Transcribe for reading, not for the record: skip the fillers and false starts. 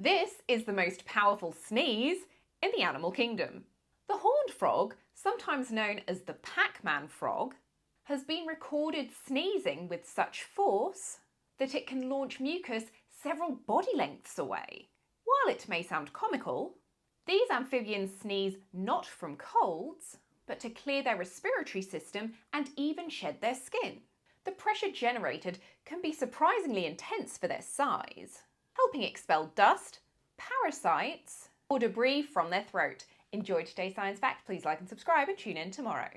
This is the most powerful sneeze in the animal kingdom. The horned frog, sometimes known as the Pacman frog, has been recorded sneezing with such force that it can launch mucus several body lengths away. While it may sound comical, these amphibians sneeze not from colds, but to clear their respiratory system and even shed their skin. The pressure generated can be surprisingly intense for their size, helping expel dust, parasites, or debris from their throat. Enjoyed today's science fact? Please like and subscribe and tune in tomorrow.